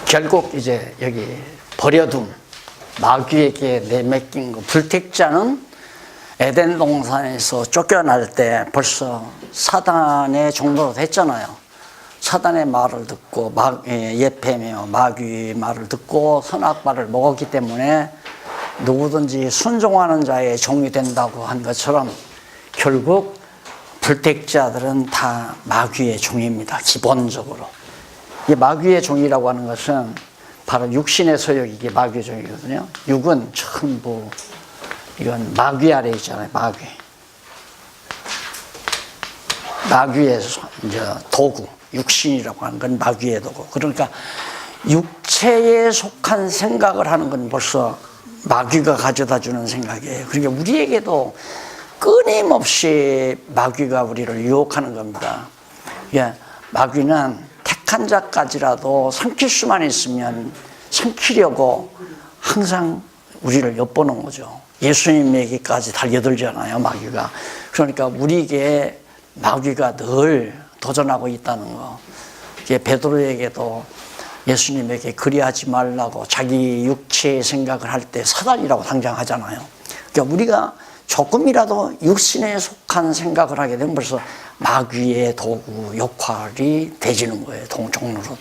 결국 이제 여기 버려둠, 마귀에게 내맡긴 거. 불택자는 에덴 동산에서 쫓겨날 때 벌써 사단의 종로로 됐잖아요. 사단의 말을 듣고 예페며 마귀의 말을 듣고 선악과를 먹었기 때문에 누구든지 순종하는 자의 종이 된다고 한 것처럼 결국 불택자들은 다 마귀의 종입니다. 기본적으로. 이 마귀의 종이라고 하는 것은 바로 육신의 소욕이 이게 마귀의 종이거든요. 육은 전부 이건 마귀 아래 있잖아요. 마귀의 이제 도구, 육신이라고 하는 건 마귀의 도구. 그러니까 육체에 속한 생각을 하는 건 벌써 마귀가 가져다 주는 생각이에요. 그러니까 우리에게도 끊임없이 마귀가 우리를 유혹하는 겁니다. 예, 마귀는 택한 자까지라도 삼킬 수만 있으면 삼키려고 항상 우리를 엿보는 거죠. 예수님에게까지 달려들잖아요, 마귀가. 그러니까 우리에게 마귀가 늘 도전하고 있다는 거. 베드로에게도 예수님에게 그리하지 말라고 자기 육체의 생각을 할 때 사단이라고 당장 하잖아요. 그러니까 우리가 조금이라도 육신에 속한 생각을 하게 되면 벌써 마귀의 도구 역할이 되지는 거예요, 종로로.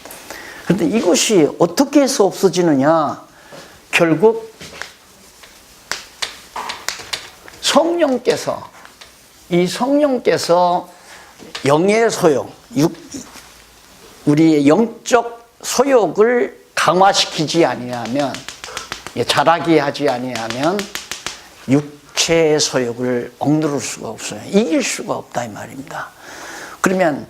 그런데 이것이 어떻게 해서 없어지느냐? 결국 성령께서, 이 성령께서 영의 소욕, 우리의 영적 소욕을 강화시키지 아니하면, 자라게 하지 아니하면 육체의 소욕을 억누를 수가 없어요. 이길 수가 없다 이 말입니다. 그러면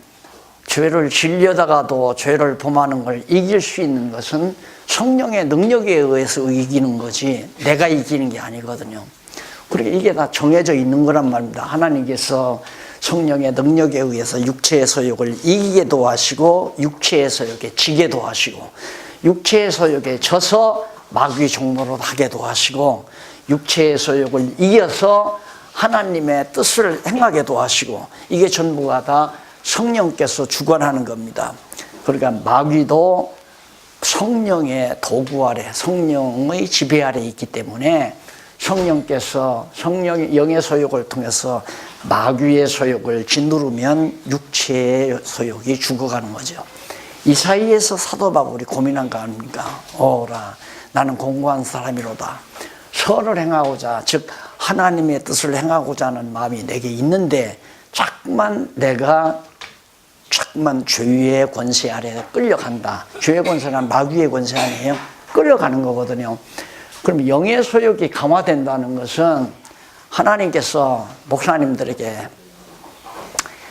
죄를 지려다가도 죄를 범하는 걸 이길 수 있는 것은 성령의 능력에 의해서 이기는 거지 내가 이기는 게 아니거든요. 그러니까 이게 다 정해져 있는 거란 말입니다. 하나님께서 성령의 능력에 의해서 육체의 소욕을 이기게도 하시고 육체의 소욕에 지게도 하시고 육체의 소욕에 져서 마귀 종로로 하게도 하시고 육체의 소욕을 이겨서 하나님의 뜻을 행하게도 하시고 이게 전부가 다 성령께서 주관하는 겁니다. 그러니까 마귀도 성령의 도구 아래, 성령의 지배 아래 있기 때문에 성령께서 영의 소욕을 통해서 마귀의 소욕을 짓누르면 육체의 소욕이 죽어가는 거죠. 이 사이에서 사도 바울이 고민한 거 아닙니까? 오라 나는 공고한 사람이로다. 선을 행하고자, 즉 하나님의 뜻을 행하고자 하는 마음이 내게 있는데 자꾸만 죄의 권세 아래 끌려간다. 죄의 권세는 마귀의 권세 아니에요? 끌려가는 거거든요. 그럼 영의 소욕이 강화된다는 것은 하나님께서 목사님들에게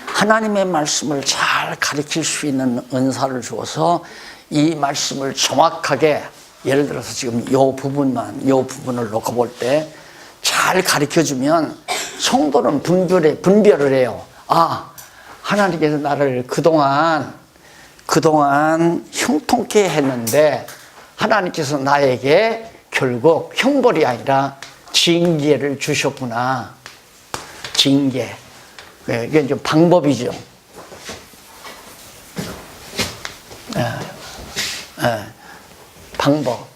하나님의 말씀을 잘 가르칠 수 있는 은사를 주어서 이 말씀을 정확하게, 예를 들어서 지금 이 부분을 놓고 볼 때 잘 가르쳐주면 성도는 분별을 해요. 아, 하나님께서 나를 그동안 형통케 했는데 하나님께서 나에게 결국 형벌이 아니라 징계를 주셨구나. 징계. 이게 좀 방법이죠. 방법.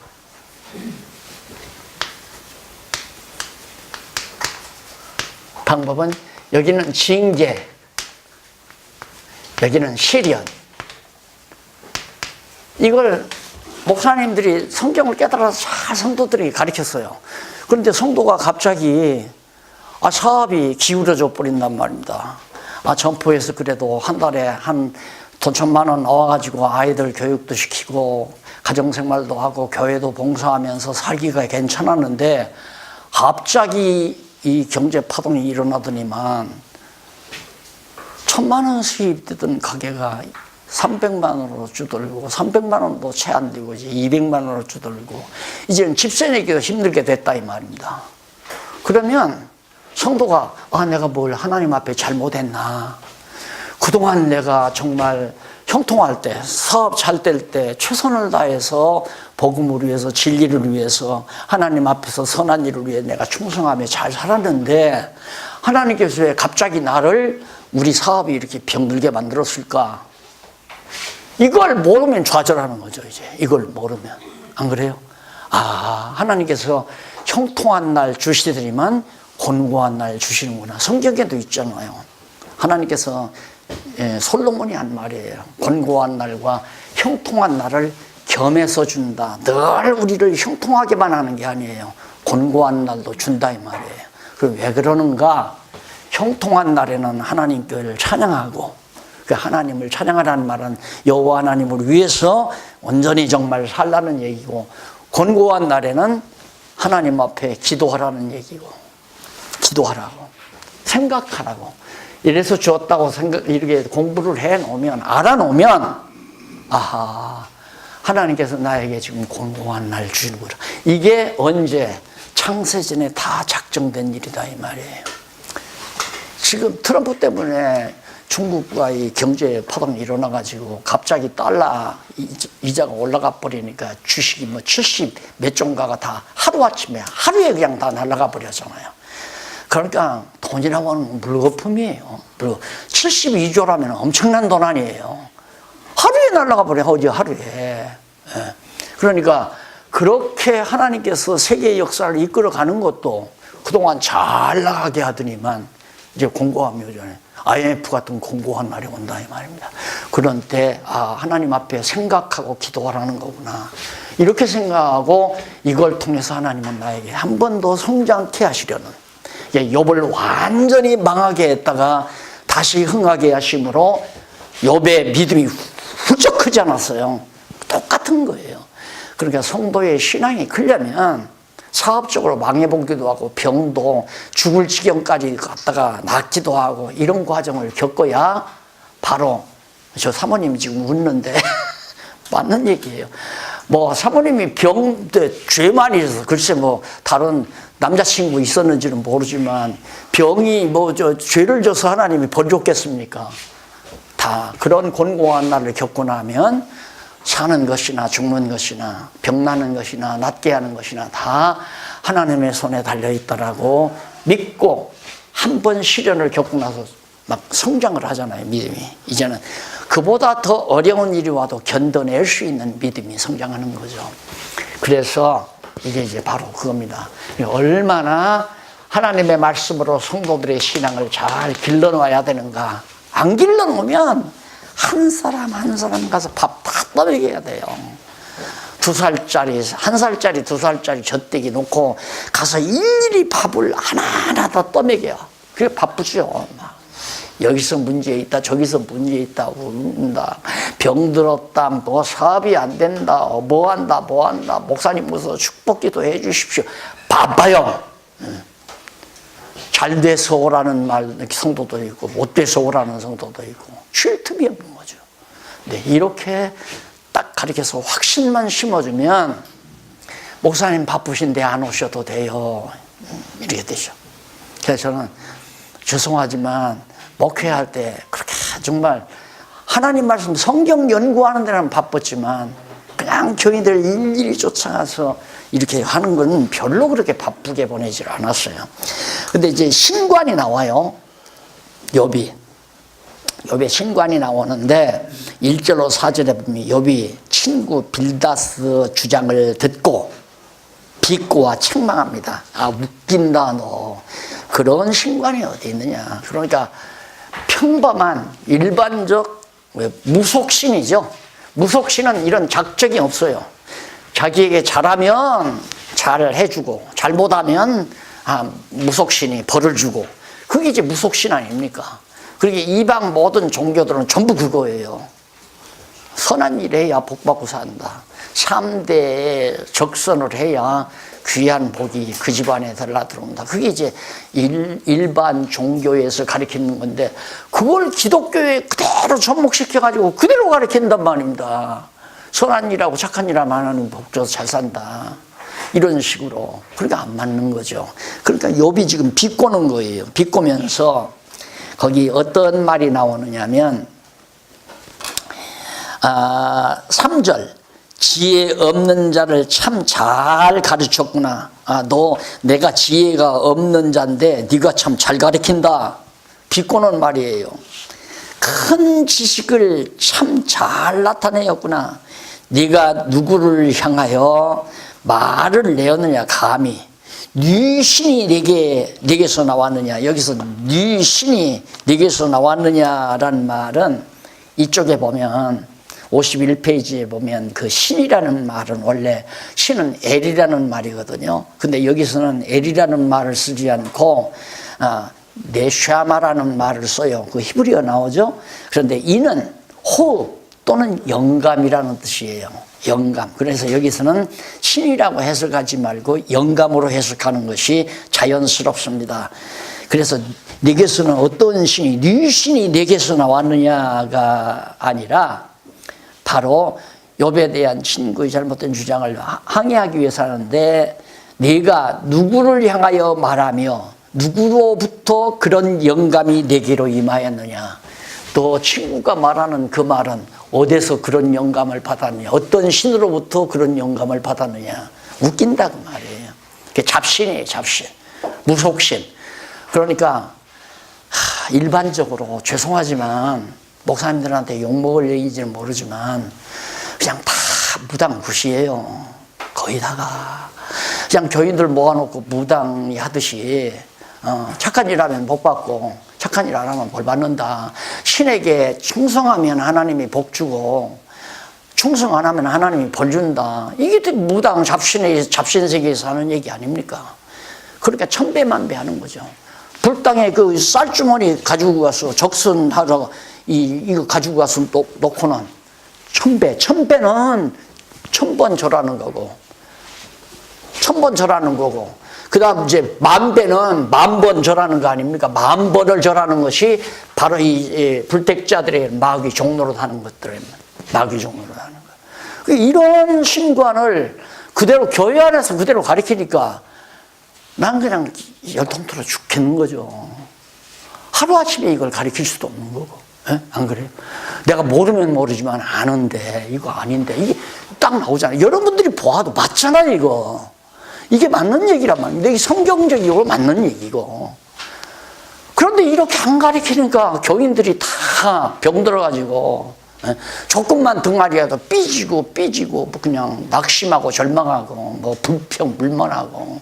방법은 여기는 징계, 여기는 시련. 이걸 목사님들이 성경을 깨달아서 잘 성도들이 가르쳤어요. 그런데 성도가 갑자기 사업이 기울어져 버린단 말입니다. 점포에서 그래도 한 달에 한 돈 1,000만 원 나와가지고 아이들 교육도 시키고 가정생활도 하고 교회도 봉사하면서 살기가 괜찮았는데 갑자기 이 경제 파동이 일어나더니만 1,000만 원 수입되던 가게가 300만 원으로 주들고 300만 원도 채 안 되고 이제 200만 원으로 주들고 이제는 집세 내기도 힘들게 됐다 이 말입니다. 그러면 성도가 내가 뭘 하나님 앞에 잘못했나, 그동안 내가 정말 형통할 때, 사업 잘 될 때 최선을 다해서 복음을 위해서, 진리를 위해서, 하나님 앞에서 선한 일을 위해 내가 충성하며 잘 살았는데 하나님께서 왜 갑자기 나를 우리 사업이 이렇게 병들게 만들었을까? 이걸 모르면 좌절하는 거죠, 이제. 이걸 모르면. 안 그래요? 하나님께서 형통한 날 주시더니만 곤고한 날 주시는구나. 성경에도 있잖아요. 하나님께서 솔로몬이 한 말이에요. 곤고한 날과 형통한 날을 겸해서 준다. 늘 우리를 형통하게만 하는 게 아니에요. 곤고한 날도 준다 이 말이에요. 그럼 왜 그러는가? 형통한 날에는 하나님께 찬양하고, 그 하나님을 찬양하라는 말은 여호와 하나님을 위해서 온전히 정말 살라는 얘기고, 곤고한 날에는 하나님 앞에 기도하라는 얘기고, 기도하라고, 생각하라고. 이래서 주었다고 이렇게 공부를 해 놓으면, 알아 놓으면, 하나님께서 나에게 지금 곤고한 날 주시는구나. 이게 언제? 창세전에 다 작정된 일이다 이 말이에요. 지금 트럼프 때문에 중국과의 경제 파동이 일어나가지고 갑자기 달러 이자가 올라가 버리니까 주식이 70 몇 종가가 다 하루아침에 하루에 그냥 다 날아가 버렸잖아요. 그러니까 돈이라고 하는 물거품이에요. 72조라면 엄청난 돈 아니에요. 하루에 날아가 버려, 어디 하루에. 그러니까 그렇게 하나님께서 세계의 역사를 이끌어가는 것도 그동안 잘 나가게 하더니만 이제 공고함이 오잖아요. IMF 같은 공고한 날이 온다 이 말입니다. 그런 때 하나님 앞에 생각하고 기도하라는 거구나. 이렇게 생각하고 이걸 통해서 하나님은 나에게 한 번 더 성장케 하시려는, 욥을 완전히 망하게 했다가 다시 흥하게 하심으로 욥의 믿음이 훌쩍 크지 않았어요. 똑같은 거예요. 그러니까 성도의 신앙이 크려면 사업적으로 망해보기도 하고 병도 죽을 지경까지 갔다가 낫기도 하고 이런 과정을 겪어야 바로, 저 사모님이 지금 웃는데 맞는 얘기예요. 사모님이 병 때 죄 많이 있어서, 글쎄 다른 남자친구 있었는지는 모르지만 병이 죄를 져서 하나님이 벌 줬겠습니까? 다 그런 곤고한 날을 겪고 나면 사는 것이나 죽는 것이나 병나는 것이나 낫게 하는 것이나 다 하나님의 손에 달려있다라고 믿고 한 번 시련을 겪고 나서 막 성장을 하잖아요, 믿음이. 이제는 그보다 더 어려운 일이 와도 견뎌낼 수 있는 믿음이 성장하는 거죠. 그래서 이게 이제 바로 그겁니다. 얼마나 하나님의 말씀으로 성도들의 신앙을 잘 길러놔야 되는가. 안 길러놓으면 한 사람 한 사람 가서 밥 다 떠먹여야 돼요. 2살짜리, 1살짜리, 2살짜리 젖대기 놓고 가서 일일이 밥을 하나하나 다 떠먹여요. 그게 바쁘죠. 여기서 문제 있다, 저기서 문제 있다, 운다, 병들었다, 사업이 안 된다, 뭐 한다, 목사님 무슨 축복기도 해 주십시오. 바빠요. 잘 돼서 오라는 성도도 있고 못 돼서 오라는 성도도 있고 쉴 틈이 없는 거죠. 네, 이렇게 딱 가르쳐서 확신만 심어주면 목사님 바쁘신데 안 오셔도 돼요. 이렇게 되죠. 그래서 저는 죄송하지만 목회할 때 그렇게 정말 하나님 말씀 성경 연구하는 데는 바빴지만 그냥 교인들 일일이 쫓아가서 이렇게 하는 건 별로 그렇게 바쁘게 보내질 않았어요. 근데 이제 신관이 나와요. 욥의 신관이 나오는데 1절로 4절에 보면 욥이 친구 빌다스 주장을 듣고 비꼬와 책망합니다. 웃긴다 너. 그런 신관이 어디 있느냐. 그러니까 평범한 일반적 무속신이죠. 무속신은 이런 작적이 없어요. 자기에게 잘하면 잘 해주고 잘못하면 무속신이 벌을 주고, 그게 이제 무속신 아닙니까? 그러게 이방 모든 종교들은 전부 그거예요. 선한 일 해야 복받고 산다. 3대에 적선을 해야 귀한 복이 그 집안에 들어온다. 그게 이제 일반 종교에서 가르치는 건데, 그걸 기독교에 그대로 접목시켜가지고 그대로 가르친단 말입니다. 선한 일하고 착한 일하면 하나님 복 줘서 잘 산다. 이런 식으로. 그러니까 안 맞는 거죠. 그러니까 욥이 지금 비꼬는 거예요. 비꼬면서 거기 어떤 말이 나오느냐면 3절 지혜 없는 자를 참 잘 가르쳤구나. 너 내가 지혜가 없는 자인데 네가 참 잘 가르친다. 비꼬는 말이에요. 큰 지식을 참 잘 나타내었구나. 네가 누구를 향하여 말을 내었느냐 감히. 네 신이 네게서 나왔느냐. 여기서 네 신이 네게서 나왔느냐라는 말은 이쪽에 보면 51페이지에 보면 그 신이라는 말은 원래 신은 엘이라는 말이거든요. 근데 여기서는 엘이라는 말을 쓰지 않고 네샤마라는 말을 써요. 그 히브리어 나오죠. 그런데 이는 호흡 또는 영감이라는 뜻이에요. 영감. 그래서 여기서는 신이라고 해석하지 말고 영감으로 해석하는 것이 자연스럽습니다. 그래서 네게서는 어떤 신이, 네 신이 네게서 나왔느냐가 아니라 바로 욥에 대한 친구의 잘못된 주장을 항의하기 위해서 하는데, 네가 누구를 향하여 말하며 누구로부터 그런 영감이 내게로 임하였느냐. 또 친구가 말하는 그 말은 어디서 그런 영감을 받았느냐, 어떤 신으로부터 그런 영감을 받았느냐. 웃긴다 그 말이에요. 그게 잡신이에요. 잡신, 무속신. 그러니까 일반적으로 죄송하지만 목사님들한테 욕먹을 얘기인지는 모르지만 그냥 다 무당굿이에요. 거의 다가 그냥 교인들 모아놓고 무당이 하듯이 착한 일 하면 복 받고 착한 일 안 하면 벌 받는다. 신에게 충성하면 하나님이 복 주고 충성 안 하면 하나님이 벌 준다. 이게 무당 잡신 세계에서 하는 얘기 아닙니까? 그러니까 천배만배 하는 거죠. 불당에 그 쌀주머니 가지고 가서 적선하러 이거 가지고 가서 놓고는 천배는 1000번 절하는 거고 1000번 절하는 거고, 그 다음 이제 10,000배는 10,000번 절하는 거 아닙니까? 10,000번을 절하는 것이 바로 이 불택자들의 마귀 종로로 하는 것들입니다. 마귀 종로로 하는 거. 이런 신관을 그대로 교회 안에서 그대로 가르치니까 난 그냥 열통 틀어 죽겠는 거죠. 하루아침에 이걸 가르칠 수도 없는 거고. 에? 안 그래요? 내가 모르면 모르지만 아는데 이거 아닌데 이게 딱 나오잖아요. 여러분들이 보아도 맞잖아요. 이게 맞는 얘기란 말입니다. 이게 성경적이고 맞는 얘기고. 그런데 이렇게 안 가르치니까 교인들이 다 병들어가지고 조금만 등하리라도 삐지고 그냥 낙심하고 절망하고 뭐 불평불만하고.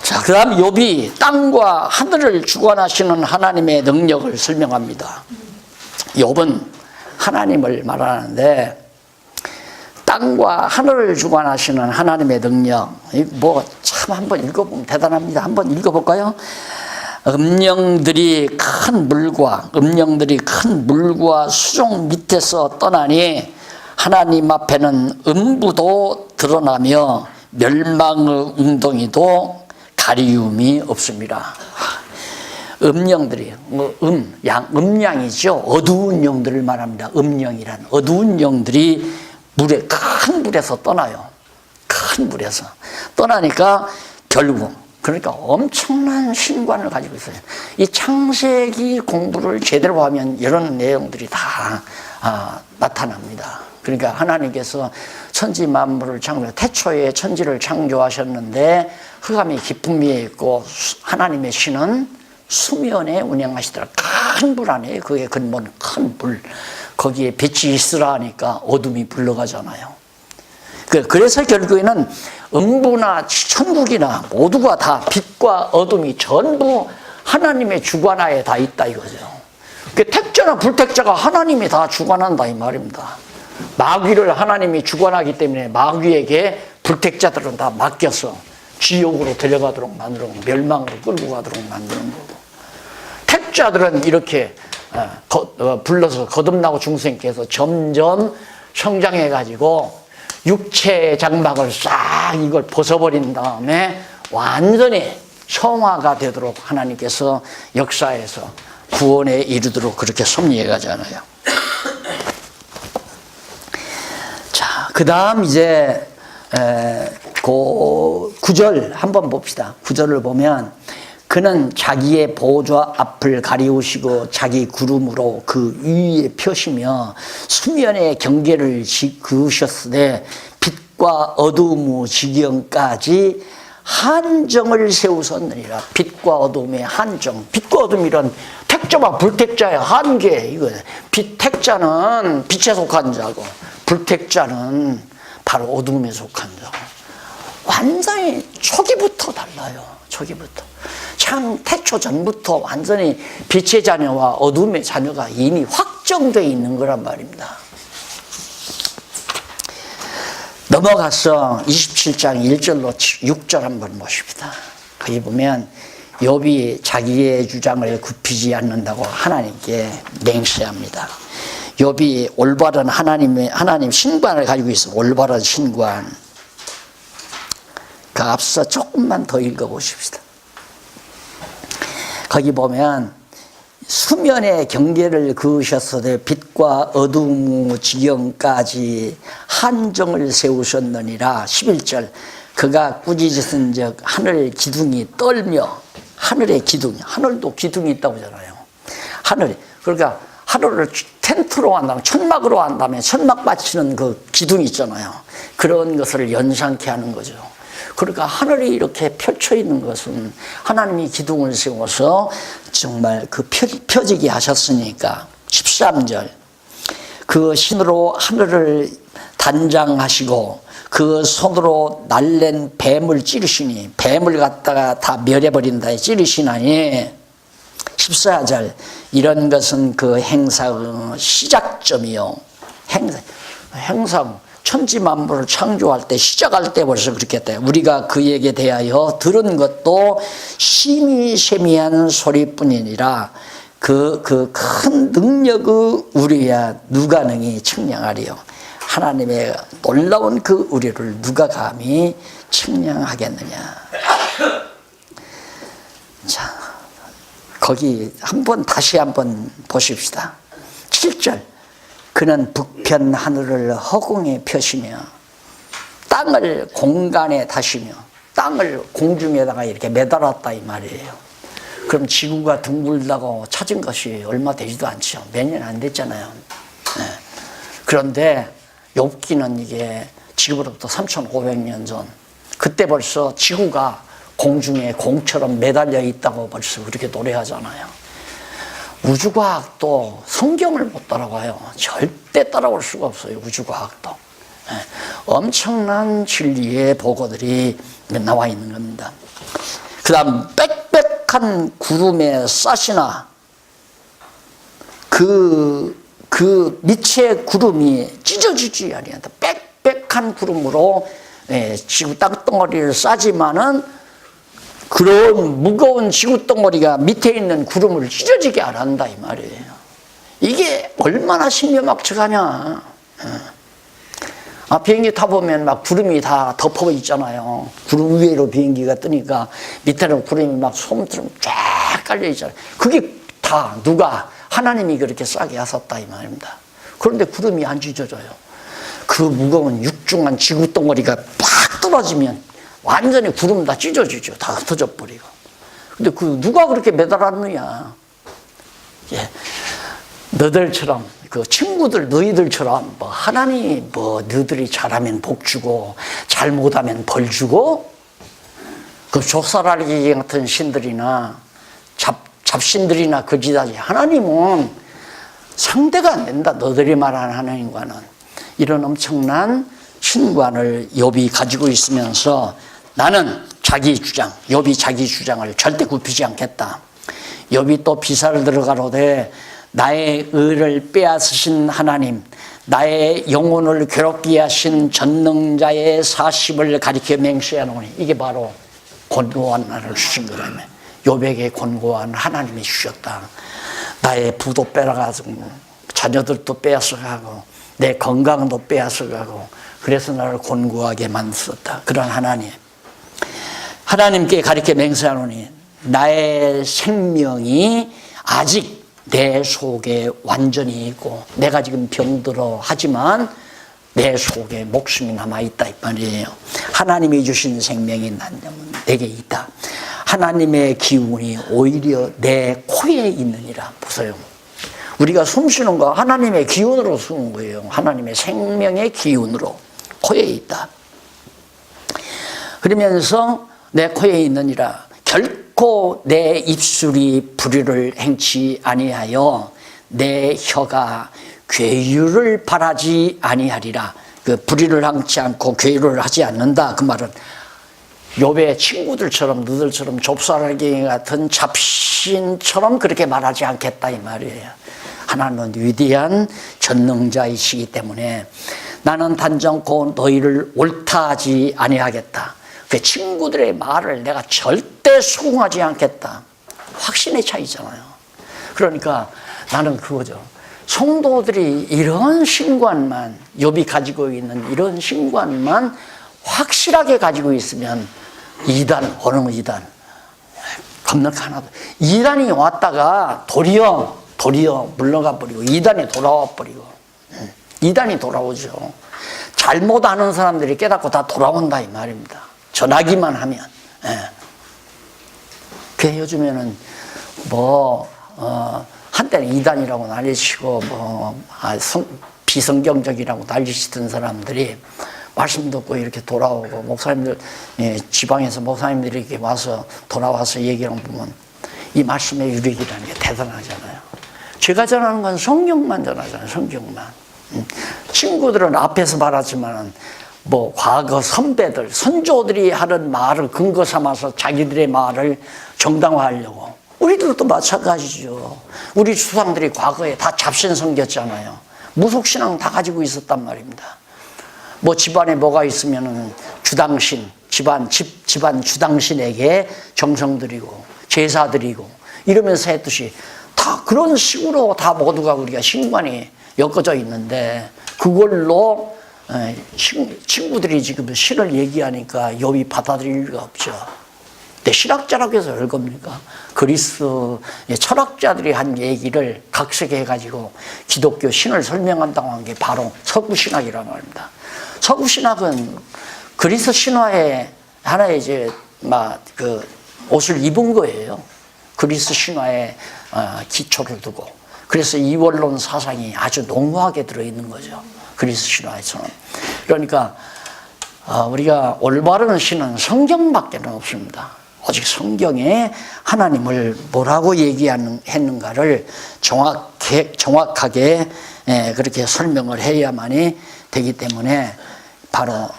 자, 그 다음 욥이 땅과 하늘을 주관하시는 하나님의 능력을 설명합니다. 욥은 하나님을 말하는데 땅과 하늘을 주관하시는 하나님의 능력, 뭐 참 한번 읽어보면 대단합니다. 한번 읽어볼까요? 음령들이 큰 물과 수종 밑에서 떠나니 하나님 앞에는 음부도 드러나며 멸망의 웅덩이도 가리움이 없습니다. 음령들이 음양이죠. 어두운 영들을 말합니다. 음령이란 어두운 영들이 큰 물에서 떠나요. 큰 물에서 떠나니까 결국 그러니까 엄청난 신관을 가지고 있어요. 이 창세기 공부를 제대로 하면 이런 내용들이 다 나타납니다. 그러니까 하나님께서 천지 만물을 태초에 천지를 창조하셨는데 흑암이 깊은 위에 있고 하나님의 신은 수면에 운행하시더라. 큰 물 안에 그의 근본 큰 물, 거기에 빛이 있으라 하니까 어둠이 불러가잖아요. 그래서 결국에는 음부나 천국이나 모두가 다 빛과 어둠이 전부 하나님의 주관하에 다 있다 이거죠. 택자나 불택자가 하나님이 다 주관한다 이 말입니다. 마귀를 하나님이 주관하기 때문에 마귀에게 불택자들은 다 맡겨서 지옥으로 데려가도록 만들고 멸망으로 끌고 가도록 만드는 거고, 택자들은 이렇게 불러서 거듭나고 중생께서 점점 성장해 가지고 육체의 장막을 싹 이걸 벗어버린 다음에 완전히 성화가 되도록 하나님께서 역사에서 구원에 이르도록 그렇게 섭리해 가잖아요. 자, 그 다음 이제 그 9절 한번 봅시다. 9절을 보면 그는 자기의 보좌 앞을 가리우시고 자기 구름으로 그 위에 펴시며 수면의 경계를 그으셨으되 빛과 어두움 지경까지 한정을 세우셨느니라. 빛과 어둠의 한정. 빛과 어둠이란 택자와 불택자의 한계. 이거 빛 택자는 빛에 속한 자고, 불택자는 바로 어둠에 속한 자고. 완전히 초기부터 달라요. 초기부터. 참 태초 전부터 완전히 빛의 자녀와 어둠의 자녀가 이미 확정되어 있는 거란 말입니다. 넘어가서 27장 1절로 6절 한번 보십시다. 거기 보면 욥이 자기의 주장을 굽히지 않는다고 하나님께 맹세합니다. 욥이 올바른 하나님 신관을 가지고 있어. 올바른 신관. 그 앞서 조금만 더 읽어보십시다. 거기 보면 수면의 경계를 그으셨으되 빛과 어둠의 지경까지 한정을 세우셨느니라. 11절 그가 꾸짖으신 즉 하늘 기둥이 떨며. 하늘의 기둥, 하늘도 기둥이 있다고 하잖아요. 하늘이. 그러니까 하늘을 텐트로 한다면, 천막으로 한다면 천막 받치는 그 기둥이 있잖아요. 그런 것을 연상케 하는 거죠. 그러니까 하늘이 이렇게 펼쳐 있는 것은 하나님이 기둥을 세워서 정말 그 펴지게 하셨으니까. 13절 그 신으로 하늘을 단장하시고 그 손으로 날랜 뱀을 찌르시니. 뱀을 갖다가 다 멸해버린다 찌르시나니. 14절 이런 것은 그 행사의 시작점이요. 행사 천지만물을 창조할 때, 시작할 때 벌써 그렇게 했다. 우리가 그에게 대하여 들은 것도 희미세미한 소리뿐이니라. 그 큰 능력의 우리야 누가 능히 측량하리요. 하나님의 놀라운 그 우리를 누가 감히 측량하겠느냐. 자, 거기 다시 한번 보십시다. 7절 그는 북편 하늘을 허공에 펴시며 땅을 공간에 다시며. 땅을 공중에다가 이렇게 매달았다 이 말이에요. 그럼 지구가 둥글다고 찾은 것이 얼마 되지도 않죠. 몇 년 안 됐잖아요. 네. 그런데 욥기는 이게 지구로부터 3,500년 전, 그때 벌써 지구가 공중에 공처럼 매달려 있다고 벌써 그렇게 노래하잖아요. 우주과학도 성경을 못 따라가요. 절대 따라올 수가 없어요. 우주과학도. 네. 엄청난 진리의 보고들이 나와 있는 겁니다. 그 다음 빽빽한 구름에 싸시나. 그 밑에 구름이 찢어지지 아니한다. 빽빽한 구름으로 지구 땅덩어리를 싸지만은 그런 무거운 지구 덩어리가 밑에 있는 구름을 찢어지게 안 한다 이 말이에요. 이게 얼마나 신묘막측하냐. 비행기 타보면 막 구름이 다 덮어 있잖아요. 구름 위로 비행기가 뜨니까 밑에는 구름이 막 솜처럼 쫙 깔려 있잖아요. 그게 다 누가 하나님이 그렇게 싸게 하셨다 이 말입니다. 그런데 구름이 안 찢어져요. 그 무거운 육중한 지구 덩어리가 팍 떨어지면 완전히 구름 다 찢어지죠. 다 흩어져 버리고. 근데 그 누가 그렇게 매달았느냐. 예. 너희들처럼 그 친구들 너희들처럼 뭐 하나님이 뭐 너희들이 잘하면 복 주고 잘못하면 벌 주고 그 조사랄기 같은 신들이나 잡신들이나 거지다지 하나님은 상대가 안 된다. 너희들이 말하는 하나님과는. 이런 엄청난 신관을 욥이 가지고 있으면서 나는 욥이 자기 주장을 절대 굽히지 않겠다. 욥이 또 비사를 들어가로되 나의 의를 빼앗으신 하나님, 나의 영혼을 괴롭게 하신 전능자의 사십을 가리켜 맹세하노니. 이게 바로 권고한 나를 주신 거라며. 욥에게 권고한 하나님이 주셨다. 나의 부도 빼앗아가고 자녀들도 빼앗아가고 내 건강도 빼앗아가고 그래서 나를 권고하게 만들었다. 그런 하나님께 가리켜 맹세하노니 나의 생명이 아직 내 속에 완전히 있고 내가 지금 병들어 하지만 내 속에 목숨이 남아있다 이 말이에요. 하나님이 주신 생명이 내게 있다. 하나님의 기운이 오히려 내 코에 있느니라. 보세요. 우리가 숨 쉬는 거 하나님의 기운으로 숨는 거예요. 하나님의 생명의 기운으로 코에 있다. 그러면서 내 코에 있느니라. 결코 내 입술이 불의를 행치 아니하여 내 혀가 괴유를 바라지 아니하리라. 그 불의를 행치 않고 괴유를 하지 않는다. 그 말은 욥의 친구들처럼 너들처럼 좁쌀알갱이 같은 잡신처럼 그렇게 말하지 않겠다 이 말이에요. 하나님은 위대한 전능자이시기 때문에 나는 단정코 너희를 옳다하지 아니하겠다. 그 친구들의 말을 내가 절대 수긍하지 않겠다. 확신의 차이잖아요. 그러니까 나는 그거죠. 성도들이 이런 신관만, 욥이 가지고 있는 이런 신관만 확실하게 가지고 있으면 이단, 어느 이단 겁나 하나도. 이단이 왔다가 도리어 물러가 버리고 이단이 돌아와 버리고, 이단이 돌아오죠. 잘못하는 사람들이 깨닫고 다 돌아온다 이 말입니다. 전하기만 하면. 그 요즘에는 한때는 이단이라고 난리치고 비성경적이라고 난리치던 사람들이 말씀 듣고 이렇게 돌아오고, 목사님들, 지방에서 목사님들이 이렇게 와서 돌아와서 얘기하는 거 보면 이 말씀의 유력이라는 게 대단하잖아요. 제가 전하는 건 성경만 전하잖아요. 성경만. 친구들은 앞에서 말하지만 과거 선배들, 선조들이 하는 말을 근거 삼아서 자기들의 말을 정당화하려고. 우리들도 마찬가지죠. 우리 조상들이 과거에 다 잡신 섬겼잖아요. 무속신앙 다 가지고 있었단 말입니다. 집안에 뭐가 있으면은 주당신, 집안 주당신에게 정성 드리고 제사 드리고 이러면서 했듯이 다 그런 식으로 다 모두가 우리가 신관이 엮어져 있는데, 그걸로 친구들이 지금 신을 얘기하니까 욥이 받아들일 리가 없죠. 근데 신학자라고 해서 열 겁니까? 그리스 철학자들이 한 얘기를 각색해가지고 기독교 신을 설명한다고 한 게 바로 서구신학이라는 말입니다. 서구신학은 그리스 신화의 하나의 옷을 입은 거예요. 그리스 신화의 기초를 두고. 그래서 이원론 사상이 아주 농후하게 들어있는 거죠. 그리스 신화에서는. 그러니까 우리가 올바른 신은 성경밖에 없습니다. 오직 성경에 하나님을 뭐라고 얘기했는가를 정확하게 그렇게 설명을 해야만이 되기 때문에 바로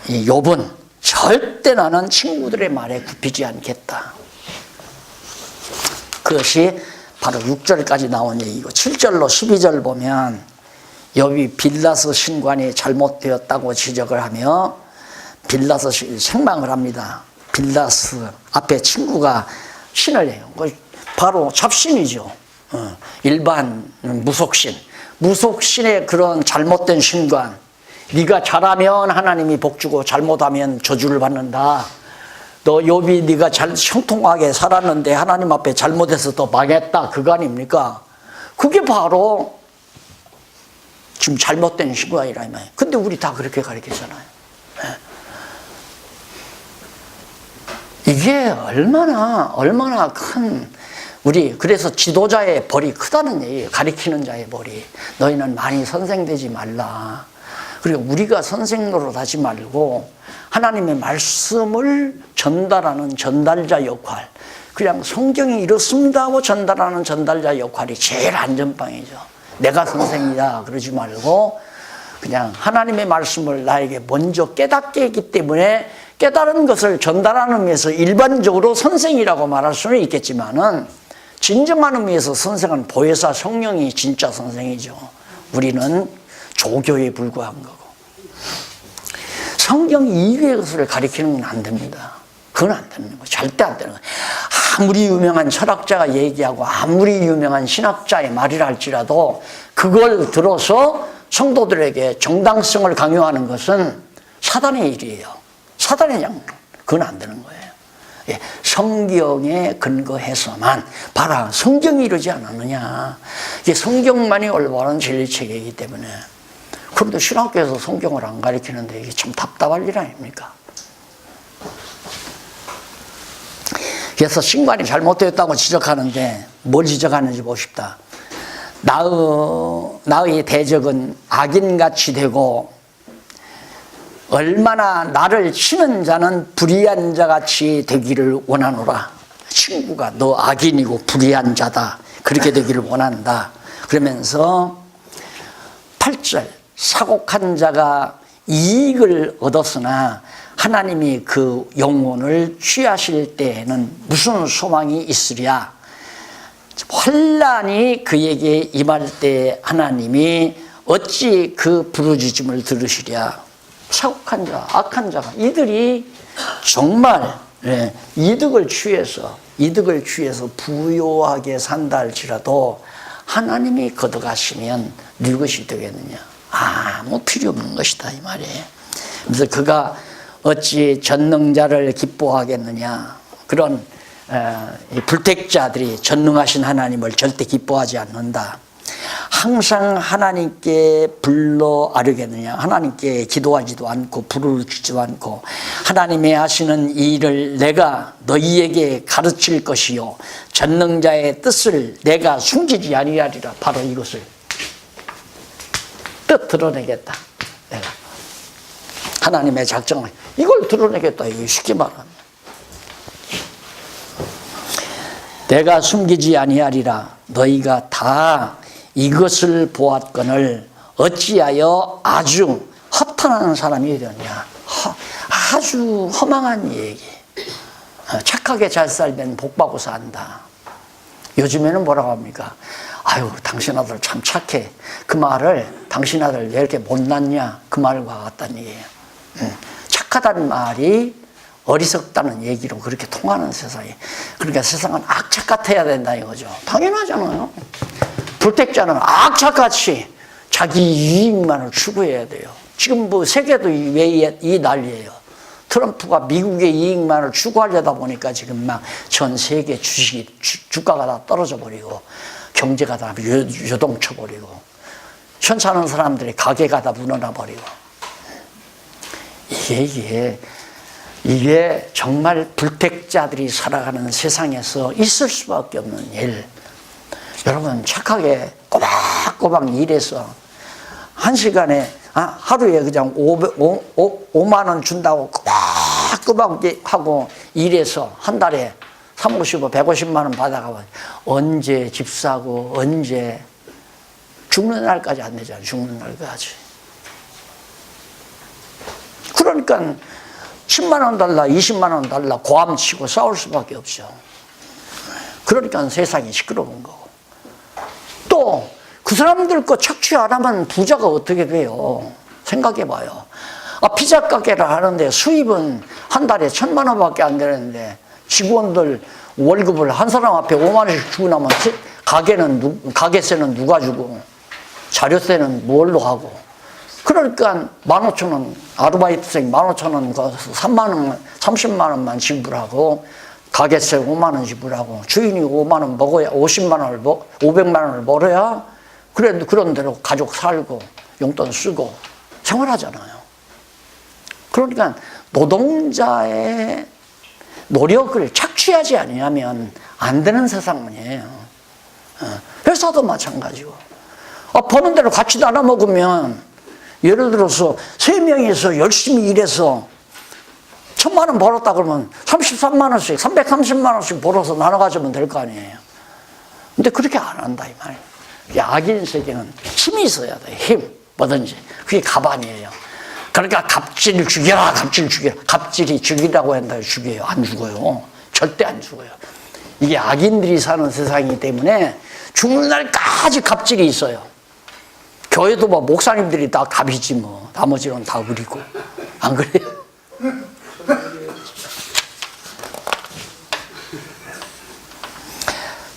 이 욥은 절대 나는 친구들의 말에 굽히지 않겠다. 그것이 바로 6절까지 나온 얘기고, 7절로 12절 보면 욥이 빌라스 신관이 잘못되었다고 지적을 하며 빌라스 생망을 합니다. 빌라스 앞에 친구가 신을 해요. 바로 잡신이죠. 일반 무속신의 그런 잘못된 신관. 네가 잘하면 하나님이 복주고 잘못하면 저주를 받는다. 너 욥이 네가 잘 형통하게 살았는데 하나님 앞에 잘못해서 더 망했다. 그거 아닙니까? 그게 바로 지금 잘못된 신관이라 이 말이에요. 근데 우리 다 그렇게 가르치잖아요. 이게 얼마나 큰, 그래서 지도자의 벌이 크다는 얘기예요. 가리키는 자의 벌이. 너희는 많이 선생되지 말라. 그리고 우리가 선생 노릇하지 말고 하나님의 말씀을 전달하는 전달자 역할, 그냥 성경이 이렇습니다 하고 전달하는 전달자 역할이 제일 안전빵이죠. 내가 선생이다 그러지 말고 그냥 하나님의 말씀을 나에게 먼저 깨닫게 했기 때문에 깨달은 것을 전달하는 의미에서 일반적으로 선생이라고 말할 수는 있겠지만은, 진정한 의미에서 선생은 보혜사 성령이 진짜 선생이죠. 우리는 조교에 불과한 거고. 성경 이외의 것을 가리키는 건 안 됩니다. 그건 안 되는 거예요. 절대 안 되는 거예요. 아무리 유명한 철학자가 얘기하고 아무리 유명한 신학자의 말이라 할지라도 그걸 들어서 성도들에게 정당성을 강요하는 것은 사단의 일이에요. 사단의 장, 그건 안 되는 거예요. 성경에 근거해서만 봐라, 성경이 이러지 않았느냐. 이게 성경만이 올바른 진리체계이기 때문에. 그런데 신학교에서 성경을 안 가르치는데 이게 참 답답할 일 아닙니까? 그래서 신관이 잘못되었다고 지적하는데 뭘 지적하는지 보십시다. 나의 대적은 악인같이 되고 얼마나 나를 치는 자는 불의한 자같이 되기를 원하노라. 친구가 너 악인이고 불의한 자다, 그렇게 되기를 원한다. 그러면서 8절, 사곡한 자가 이익을 얻었으나 하나님이 그 영혼을 취하실 때에는 무슨 소망이 있으랴. 환난이 그에게 임할 때 하나님이 어찌 그 부르짖음을 들으시랴. 사곡한 자, 악한 자가 이들이 정말 이득을 취해서 부요하게 산다 할지라도 하나님이 걷어가시면 네 것이 되겠느냐. 아무 필요 없는 것이다, 이 말이에요. 그래서 그가 어찌 전능자를 기뻐하겠느냐. 그런 불택자들이 전능하신 하나님을 절대 기뻐하지 않는다. 항상 하나님께 불러 아뢰겠느냐. 하나님께 기도하지도 않고 부르짖지도 않고 하나님의 하시는 이 일을 내가 너희에게 가르칠 것이요 전능자의 뜻을 내가 숨기지 아니하리라. 바로 이것을 뜻 드러내겠다. 내가 하나님의 작정을 이걸 드러내겠다. 이거 쉽게 말하면 내가 숨기지 아니하리라. 너희가 다 이것을 보았거늘 어찌하여 아주 허탄한 사람이 되었냐. 아주 허망한 얘기. 착하게 잘 살면 복받고 산다. 요즘에는 뭐라고 합니까? 아유, 당신 아들 참 착해. 그 말을 당신 아들 왜 이렇게 못났냐, 그 말과 같다는 얘기예요. 착하다는 말이 어리석다는 얘기로 그렇게 통하는 세상이. 그러니까 세상은 악착 같아야 된다 이거죠. 당연하잖아요. 불택자는 악착같이 자기 이익만을 추구해야 돼요. 지금 뭐 세계도 왜 이 난리예요. 트럼프가 미국의 이익만을 추구하려다 보니까 지금 막 전 세계 주가가 다 떨어져 버리고 경제가 다 요동쳐 버리고 현사는 사람들이 가게가 다 무너져 버리고 이게 정말 불택자들이 살아가는 세상에서 있을 수밖에 없는 일. 여러분 착하게 꼬박꼬박 일해서 한 시간에 하루에 그냥 5만 원 준다고 꼬박꼬박 하고 일해서 한 달에 350, 150만 원 받아가면 언제 집 사고 언제 죽는 날까지 안 되잖아요. 죽는 날까지. 그러니까 10만 원 달라 20만 원 달라 고함치고 싸울 수밖에 없죠. 그러니까 세상이 시끄러운 거고. 또 그 사람들 거 착취 안 하면 부자가 어떻게 돼요? 생각해 봐요. 피자 가게를 하는데 수입은 한 달에 1,000만 원밖에 안 되는데 직원들 월급을 한 사람 앞에 5만 원씩 주고 나면 가게세는 누가 주고 자료세는 뭘로 하고. 그러니까 15,000원 아르바이트생 15,000원 3만 원 30만 원만 지불하고 가게세 5만 원 지불하고 주인이 5만 원 먹어야 50만 원을 500만 원을 벌어야 그런 대로 가족 살고 용돈 쓰고 생활하잖아요. 그러니까 노동자의 노력을 착취하지 아니하면 안 되는 세상이에요. 회사도 마찬가지고. 버는 대로 같이 나눠 먹으면 예를 들어서 3명이서 열심히 일해서 1,000만 원 벌었다 그러면 33만 원씩 330만 원씩 벌어서 나눠 가지면 될 거 아니에요. 근데 그렇게 안 한다 이 말이에요. 악인 세계는 힘이 있어야 돼. 힘 뭐든지. 그게 가반이에요. 그러니까 갑질 죽여라 갑질 죽여라. 갑질이 죽이라고 한다 죽여요. 안 죽어요. 절대 안 죽어요. 이게 악인들이 사는 세상이기 때문에 죽는 날까지 갑질이 있어요. 교회도 뭐 목사님들이 다 갑이지 뭐. 나머지는 다 우리고. 안 그래요?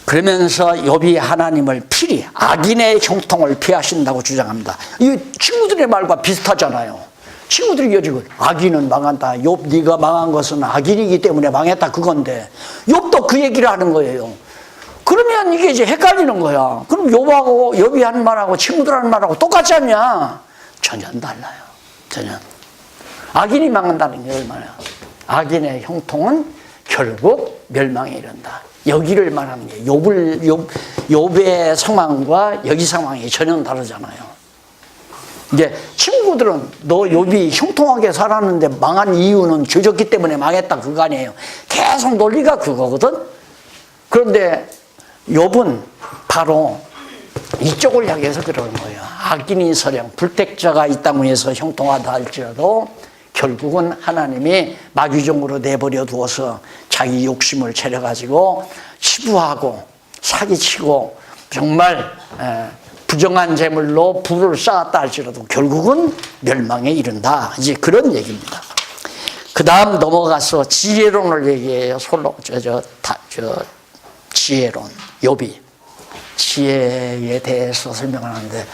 그러면서 욥이 하나님을 필히 악인의 형통을 피하신다고 주장합니다. 이 친구들의 말과 비슷하잖아요. 친구들이 여지고 악인은 망한다. 욥 네가 망한 것은 악인이기 때문에 망했다 그건데 욥도 그 얘기를 하는 거예요. 그러면 이게 이제 헷갈리는 거야. 그럼 욥이 하는 말하고 친구들 하는 말하고 똑같지 않냐? 전혀 달라요. 전혀. 악인이 망한다는 게 얼마나. 악인의 형통은 결국 멸망에 이른다. 여기를 말하는 게 욥의 상황과 여기 상황이 전혀 다르잖아요. 이제 친구들은 너 욥이 형통하게 살았는데 망한 이유는 죄졌기 때문에 망했다 그거 아니에요. 계속 논리가 그거거든. 그런데 욥은 바로 이쪽을 향해서 그러는 거예요. 악인이 서령 불택자가 이 땅 위에서 형통하다 할지라도 결국은 하나님이 마귀종으로 내버려 두어서 자기 욕심을 차려가지고 치부하고 사기치고 정말 부정한 재물로 부를 쌓았다 할지라도 결국은 멸망에 이른다. 이제 그런 얘기입니다. 그 다음 넘어가서 지혜론을 얘기해요. 지혜론, 욥이 지혜에 대해서 설명하는데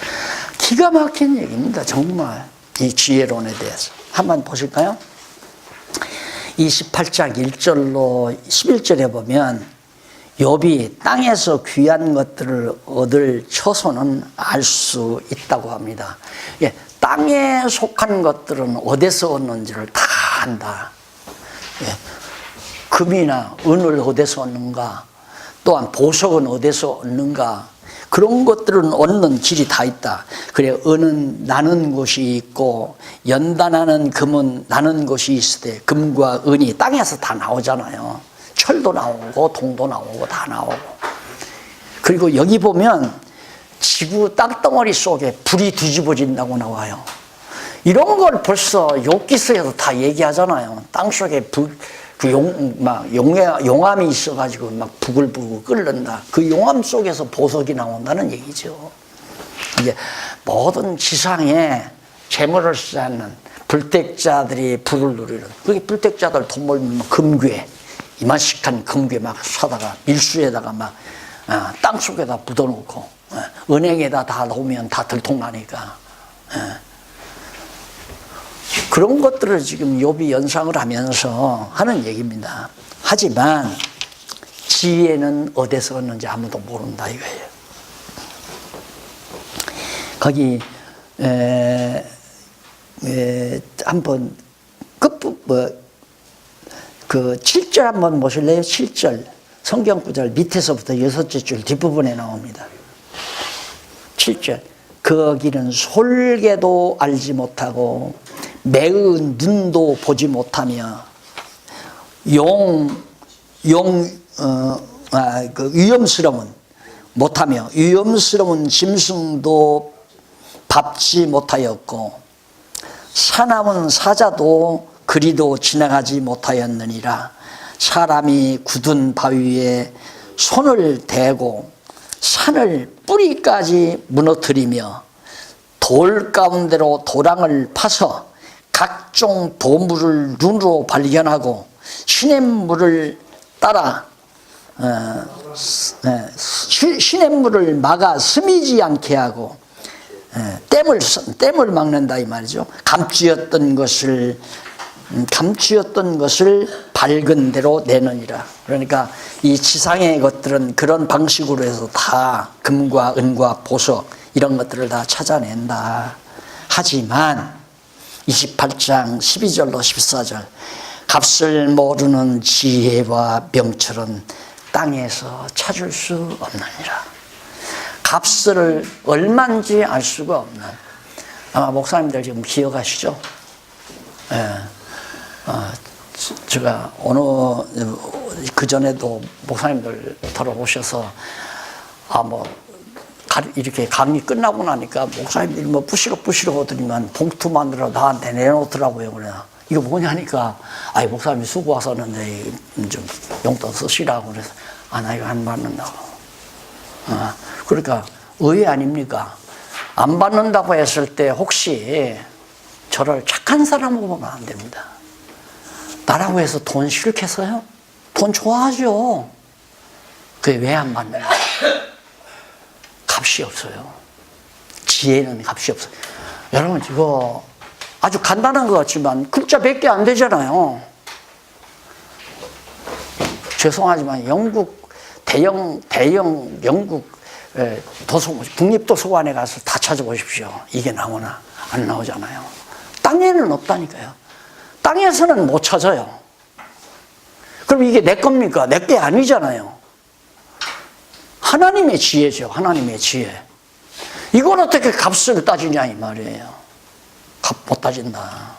기가 막힌 얘기입니다. 정말 이 지혜론에 대해서 한번 보실까요? 28장 1절로 11절에 보면 욥이 땅에서 귀한 것들을 얻을 처소는 알 수 있다고 합니다. 예, 땅에 속한 것들은 어디서 얻는지를 다 안다. 예, 금이나 은을 어디서 얻는가, 또한 보석은 어디서 얻는가, 그런 것들은 얻는 길이 다 있다. 그래, 은은 나는 곳이 있고 연단하는 금은 나는 곳이 있을 때 금과 은이 땅에서 다 나오잖아요. 철도 나오고 동도 나오고 다 나오고. 그리고 여기 보면 지구 땅덩어리 속에 불이 뒤집어진다고 나와요. 이런 걸 벌써 욥기서에도 다 얘기하잖아요. 땅 속에 용암이 있어가지고 막 부글부글 끓는다. 그 용암 속에서 보석이 나온다는 얘기죠. 이제 모든 지상에 재물을 쌓는 불택자들이 불을 누리는, 그게 불택자들 돈 벌면 금괴, 이만씩한 금괴 막 사다가 밀수에다가 막 땅 속에다 묻어놓고 은행에다 다 놓으면 다 들통나니까. 그런 것들을 지금 욥이 연상을 하면서 하는 얘기입니다. 하지만 지혜는 어디서 얻는지 아무도 모른다 이거예요. 거기 한번 그 7절 한번 보실래요? 7절 성경 구절 밑에서부터 6째 줄 뒷부분에 나옵니다. 7절 거기는 솔개도 알지 못하고 매의 눈도 보지 못하며 위험스러운 못하며 위험스러운 짐승도 밟지 못하였고 사나운 사자도 그리도 지나가지 못하였느니라. 사람이 굳은 바위에 손을 대고 산을 뿌리까지 무너뜨리며 돌 가운데로 도랑을 파서 각종 보물을 눈으로 발견하고 시냇물을 따라 시냇물을 막아 스미지 않게 하고 댐을 막는다 이 말이죠. 감추었던 것을 밝은 대로 내느니라. 그러니까 이 지상의 것들은 그런 방식으로 해서 다 금과 은과 보석 이런 것들을 다 찾아낸다. 하지만 28장 12절로 14절 값을 모르는 지혜와 명철은 땅에서 찾을 수 없느니라. 값을 얼마인지 알 수가 없는, 아마 목사님들 지금 기억하시죠? 제가 그전에도 목사님들 들어오셔서 이렇게 강의 끝나고 나니까 목사님들이 부시럭부시럭 하더니만 봉투 만들어 나한테 내놓더라고요. 그래. 이거 뭐냐니까, 목사님이 수고하셨는데 좀 용돈 쓰시라고. 그래서, 나 이거 안 받는다고. 그러니까, 의외 아닙니까? 안 받는다고 했을 때 혹시 저를 착한 사람으로 보면 안 됩니다. 나라고 해서 돈 싫겠어요? 돈 좋아하죠. 그게 왜 안 받느냐? 값이 없어요. 지혜는 값이 없어요. 여러분, 이거 아주 간단한 것 같지만 글자 100개 안 되잖아요. 죄송하지만 대형 영국 국립도서관에 가서 다 찾아보십시오. 이게 나오나? 안 나오잖아요. 땅에는 없다니까요. 땅에서는 못 찾아요. 그럼 이게 내 겁니까? 내 게 아니잖아요. 하나님의 지혜죠. 하나님의 지혜. 이건 어떻게 값을 따지냐 이 말이에요. 값 못 따진다.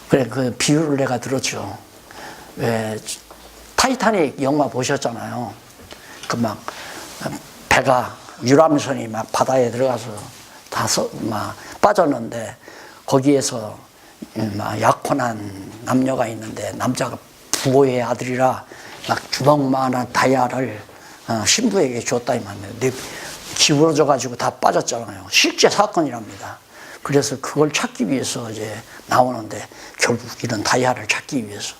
그래, 그 비유를 내가 들었죠. 왜, 타이타닉 영화 보셨잖아요. 그 막, 배가, 유람선이 막 바다에 들어가서 막 빠졌는데, 거기에서 막 약혼한 남녀가 있는데, 남자가 부호의 아들이라 막 주먹만한 다이아를 신부에게 줬다 이 말이에요. 근데 기울어져가지고 다 빠졌잖아요. 실제 사건이랍니다. 그래서 그걸 찾기 위해서 이제 나오는데 결국 이런 다이아를 찾기 위해서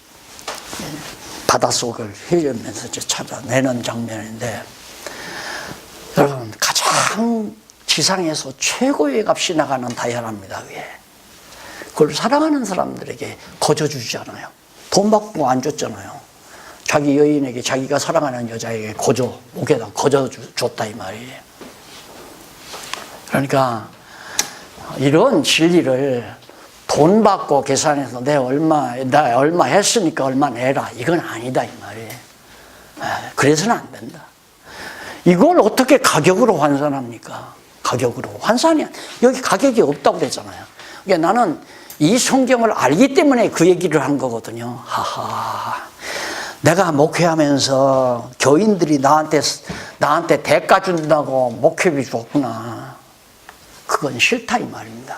바닷속을 헤엄면서 이제 찾아내는 장면인데, 여러분 가장 지상에서 최고의 값이 나가는 다이아랍니다. 그게. 그걸 사랑하는 사람들에게 거저주잖아요. 돈 받고 안 줬잖아요. 자기 여인에게, 자기가 사랑하는 여자에게 목에다 거저줬다 이 말이에요. 그러니까 이런 진리를 돈 받고 계산해서 나 얼마 했으니까 얼마 내라, 이건 아니다 이 말이에요. 그래서는 안 된다. 이걸 어떻게 가격으로 환산합니까? 가격으로 환산이, 여기 가격이 없다고 그랬잖아요. 그러니까 나는 이 성경을 알기 때문에 그 얘기를 한 거거든요. 하하, 내가 목회하면서 교인들이 나한테 대가 준다고 목회비 줬구나. 그건 싫다 이 말입니다.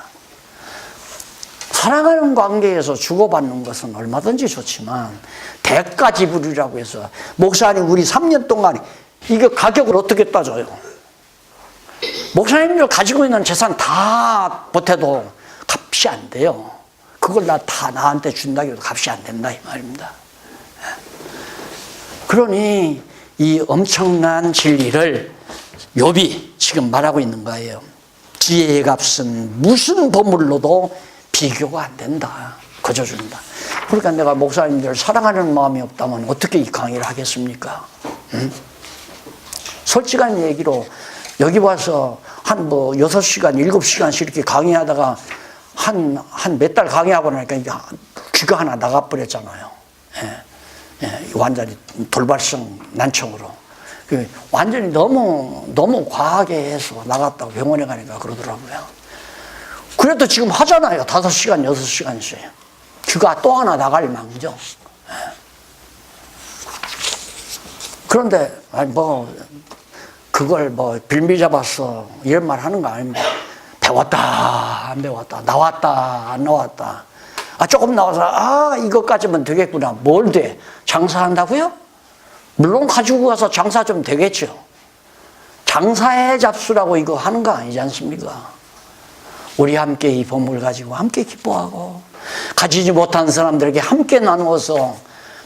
사랑하는 관계에서 주고받는 것은 얼마든지 좋지만 대가 지불이라고 해서, 목사님 우리 3년 동안 이거 가격을 어떻게 따져요? 목사님들 가지고 있는 재산 다 보태도 값이 안 돼요. 그걸 다 나한테 준다고 해도 값이 안 된다 이 말입니다. 그러니 이 엄청난 진리를 욥이 지금 말하고 있는 거예요. 지혜의 값은 무슨 보물로도 비교가 안 된다. 거저준다. 그러니까 내가 목사님들 사랑하는 마음이 없다면 어떻게 이 강의를 하겠습니까? 응? 솔직한 얘기로 여기 와서 한 6시간, 7시간씩 이렇게 강의하다가 한 몇 달 강의하고 나니까 이게 귀가 하나 나가버렸잖아요. 완전히 돌발성 난청으로. 완전히 너무 과하게 해서 나갔다고 병원에 가니까 그러더라고요. 그래도 지금 하잖아요. 5시간, 6시간씩. 귀가 또 하나 나갈 망정. 그런데, 그걸 빌미 잡았어. 이런 말 하는 거 아닙니다. 배웠다, 안 배웠다. 나왔다, 안 나왔다. 조금 나와서, 이것까지면 되겠구나. 뭘 돼? 장사한다고요? 물론 가지고 가서 장사 좀 되겠죠. 장사의 잡수라고 이거 하는 거 아니지 않습니까? 우리 함께 이 보물 가지고 함께 기뻐하고, 가지지 못한 사람들에게 함께 나누어서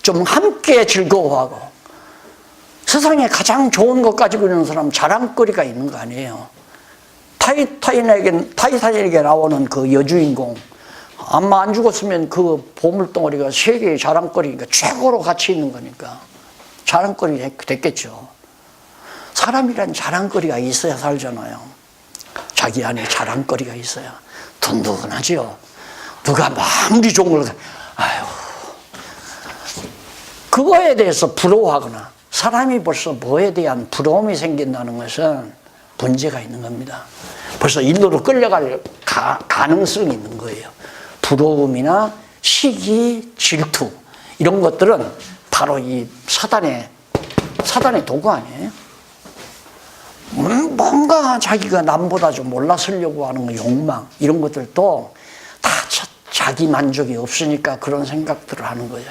좀 함께 즐거워하고, 세상에 가장 좋은 것 가지고 있는 사람 자랑거리가 있는 거 아니에요. 타이타닉에 나오는 그 여주인공, 아마 안 죽었으면 그 보물덩어리가 세계의 자랑거리니까, 최고로 가치 있는 거니까 자랑거리 됐겠죠. 사람이란 자랑거리가 있어야 살잖아요. 자기 안에 자랑거리가 있어야 든든하지요. 누가 아무리 좋은 걸, 그거에 대해서 부러워하거나, 사람이 벌써 뭐에 대한 부러움이 생긴다는 것은 문제가 있는 겁니다. 벌써 일로로 끌려갈 가능성이 있는 거예요. 부러움이나 시기, 질투, 이런 것들은 바로 이 사단의 도구 아니에요? 뭔가 자기가 남보다 좀 올라서려고 하는 욕망, 이런 것들도 다 자기 만족이 없으니까 그런 생각들을 하는 거예요.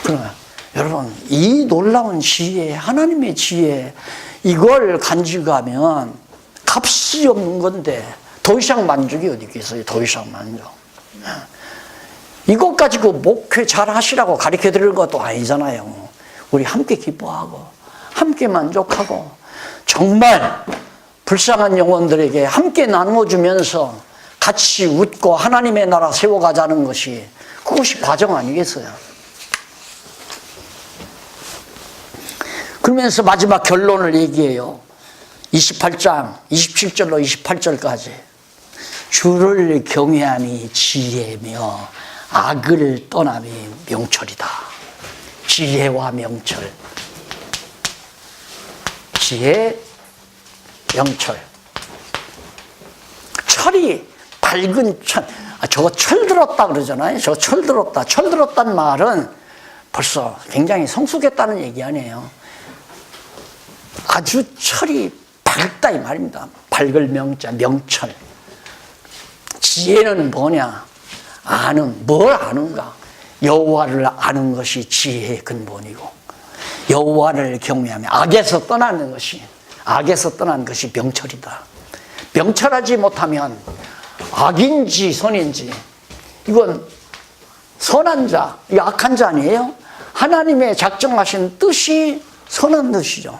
그러면 여러분, 이 놀라운 지혜, 하나님의 지혜, 이걸 간직하면 값이 없는 건데 더 이상 만족이 어디 있겠어요? 더 이상 만족. 이것 가지고 목회 잘 하시라고 가르쳐 드리는 것도 아니잖아요. 우리 함께 기뻐하고 함께 만족하고 정말 불쌍한 영혼들에게 함께 나누어주면서 같이 웃고 하나님의 나라 세워가자는 것이, 그것이 과정 아니겠어요? 그러면서 마지막 결론을 얘기해요. 28장 27절로 28절까지. 주를 경외함이 지혜며 악을 떠남이 명철이다. 지혜와 명철. 지혜, 명철. 철이 밝은 천, 저거 철들었다 그러잖아요. 저거 철들었다. 철들었다는 말은 벌써 굉장히 성숙했다는 얘기 아니에요. 아주 철이 밝다 이 말입니다. 밝을 명자, 명철. 지혜는 뭐냐? 아는, 뭘 아는가? 여호와를 아는 것이 지혜의 근본이고, 여호와를 경외하며 악에서 떠나는 것이 명철이다. 명철하지 못하면 악인지 선인지, 이건 선한 자, 이 악한 자 아니에요? 하나님의 작정하신 뜻이 선한 뜻이죠.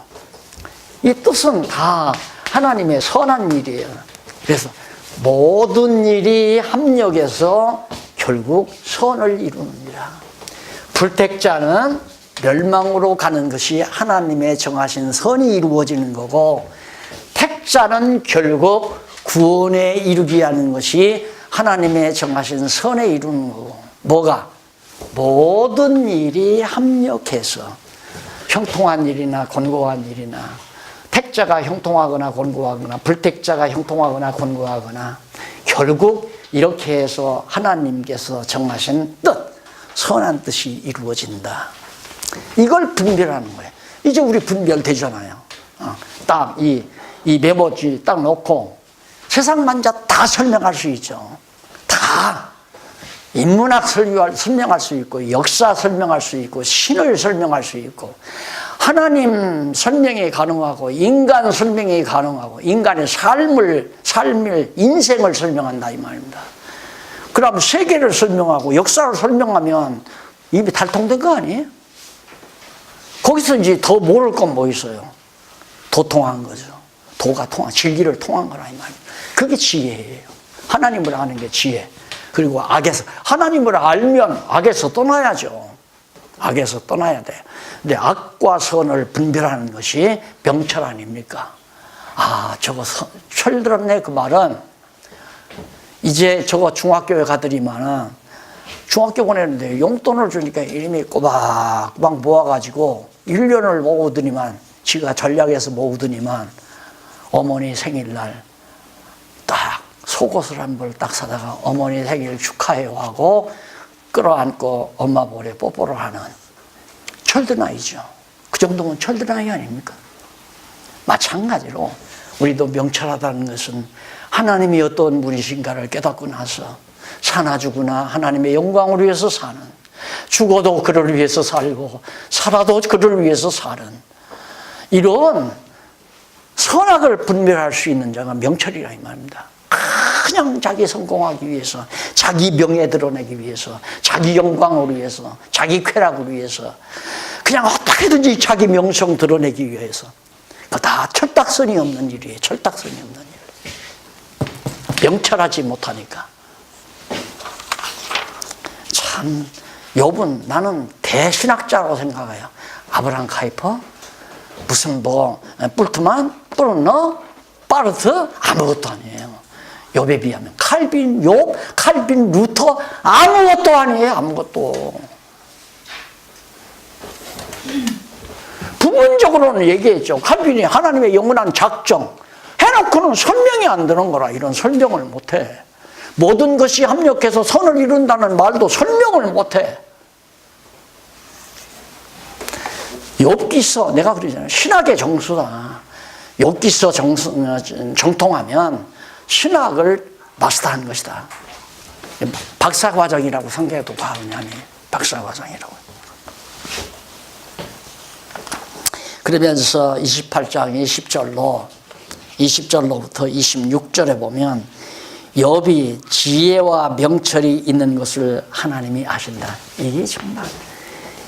이 뜻은 다 하나님의 선한 일이에요. 그래서 모든 일이 합력해서 결국 선을 이루느니라. 불택자는 멸망으로 가는 것이 하나님의 정하신 선이 이루어지는 거고, 택자는 결국 구원에 이르게 하는 것이 하나님의 정하신 선에 이루는 거고, 뭐가? 모든 일이 합력해서 형통한 일이나 곤고한 일이나, 택자가 형통하거나 곤고하거나 불택자가 형통하거나 곤고하거나, 결국 이렇게 해서 하나님께서 정하신 뜻, 선한 뜻이 이루어진다. 이걸 분별하는 거예요. 이제 우리 분별되잖아요. 딱 이 메모지 딱 놓고 세상 만자 다 설명할 수 있죠. 다. 인문학 설명할 수 있고, 역사 설명할 수 있고, 신을 설명할 수 있고, 하나님 설명이 가능하고, 인간 설명이 가능하고, 인간의 삶을, 인생을 설명한다 이 말입니다. 그럼 세계를 설명하고 역사를 설명하면 입이 달통된 거 아니에요? 거기서 이제 더 모를 건 뭐 있어요? 도통한 거죠. 도가 통한, 진리를 통한 거라 이 말입니다. 그게 지혜예요. 하나님을 아는 게 지혜. 그리고 악에서, 하나님을 알면 악에서 떠나야죠. 악에서 떠나야 돼요. 근데 악과 선을 분별하는 것이 명철 아닙니까? 저거 철들었네 그 말은, 이제 저거 중학교에 가더니만은, 중학교 보내는데 용돈을 주니까 이름이 꼬박꼬박 모아가지고 1년을 모으더니만, 지가 전략해서 모으더니만 어머니 생일날 딱 속옷을 한 벌 딱 사다가 어머니 생일 축하해요 하고 끌어안고 엄마 볼에 뽀뽀를 하는 철든 아이죠. 그 정도면 철든 아이 아닙니까? 마찬가지로 우리도 명철하다는 것은 하나님이 어떤 분이신가를 깨닫고 나서 사나 죽으나 하나님의 영광을 위해서 사는, 죽어도 그를 위해서 살고 살아도 그를 위해서 사는, 이런 선악을 분별할 수 있는 자가 명철이라 이 말입니다. 그냥 자기 성공하기 위해서, 자기 명예 드러내기 위해서, 자기 영광을 위해서, 자기 쾌락을 위해서, 그냥 어떻게든지 자기 명성 드러내기 위해서, 그거 다 철딱선이 없는 일이에요. 철딱선이 없는 일. 명철하지 못하니까. 참 욥은 나는 대신학자라고 생각해요. 아브라함 카이퍼, 무슨 뭐 뿔트만, 뿔너, 파르트, 아무것도 아니에요. 욥에 비하면 칼빈, 욥, 칼빈, 루터, 아무것도 아니에요. 아무것도. 부분적으로는 얘기했죠. 칼빈이 하나님의 영원한 작정 해놓고는 설명이 안 되는 거라. 이런 설명을 못해. 모든 것이 합력해서 선을 이룬다는 말도 설명을 못해. 욥기서, 내가 그러잖아요. 신학의 정수다. 욥기서 정통하면 신학을 마스터한 것이다. 박사과정이라고 성경에도 가느냐니 박사과정이라고. 그러면서 28장 20절로부터 26절에 보면 욥이 지혜와 명철이 있는 것을 하나님이 아신다. 이게 정말,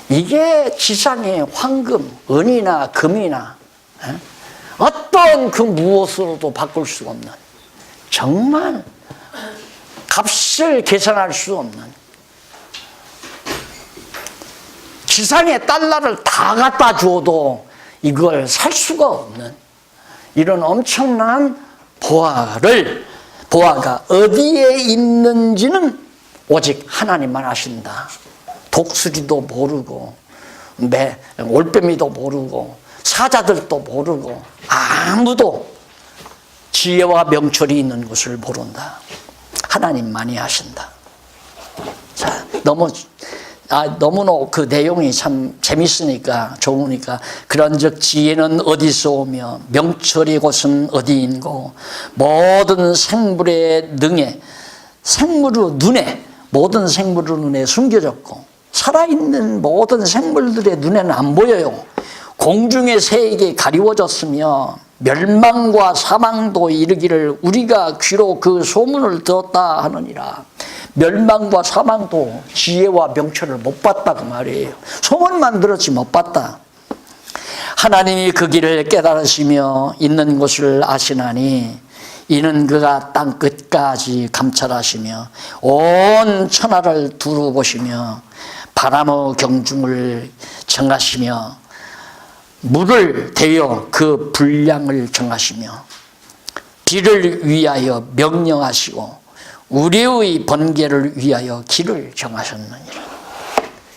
이게 지상의 황금, 은이나 금이나 어떤 그 무엇으로도 바꿀 수 없는, 정말 값을 계산할 수 없는, 지상의 달러를 다 갖다 주어도 이걸 살 수가 없는 이런 엄청난 보화가 어디에 있는지는 오직 하나님만 아신다. 독수리도 모르고 올빼미도 모르고 사자들도 모르고 아무도 지혜와 명철이 있는 것을 모른다. 하나님만이 하신다. 자, 너무나 그 내용이 참 재밌으니까 좋으니까 그런즉 지혜는 어디서 오며 명철의 곳은 어디인고 모든 생물의 능에 생물의 눈에 모든 생물의 눈에 숨겨졌고 살아있는 모든 생물들의 눈에는 안 보여요. 공중의 새에게 가리워졌으며 멸망과 사망도 이르기를 우리가 귀로 그 소문을 들었다 하느니라. 멸망과 사망도 지혜와 명철을 못 봤다 그 말이에요. 소문만 들었지 못 봤다. 하나님이 그 길을 깨달으시며 있는 곳을 아시나니 이는 그가 땅 끝까지 감찰하시며 온 천하를 두루 보시며 바람의 경중을 정하시며 물을 대여 그 분량을 정하시며 비를 위하여 명령하시고 우리의 번개를 위하여 길을 정하셨느니라.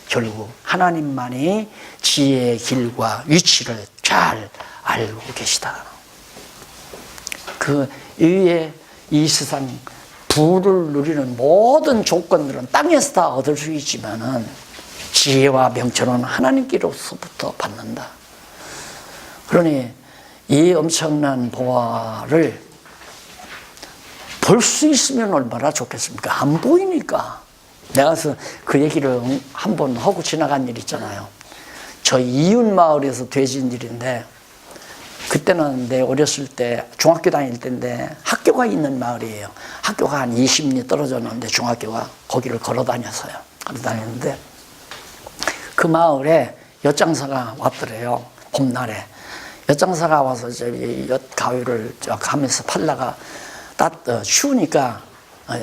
결국 하나님만이 지혜의 길과 위치를 잘 알고 계시다. 그 위에 이 세상 부를 누리는 모든 조건들은 땅에서 다 얻을 수 있지만은 지혜와 명철은 하나님께로서부터 받는다. 그러니 이 엄청난 보화를 볼 수 있으면 얼마나 좋겠습니까? 안 보이니까. 내가 그 얘기를 한번 하고 지나간 일 있잖아요. 저 이웃마을에서 되진 일인데 그때는 내 어렸을 때 중학교 다닐 때인데 학교가 있는 마을이에요. 학교가 한 20리 떨어졌는데 중학교가 거기를 걸어 다녔어요. 걸어 다녔는데 그 마을에 엿장사가 왔더래요. 봄날에. 엿장사가 와서 저기 엿가위를 가면서 팔다가 추우니까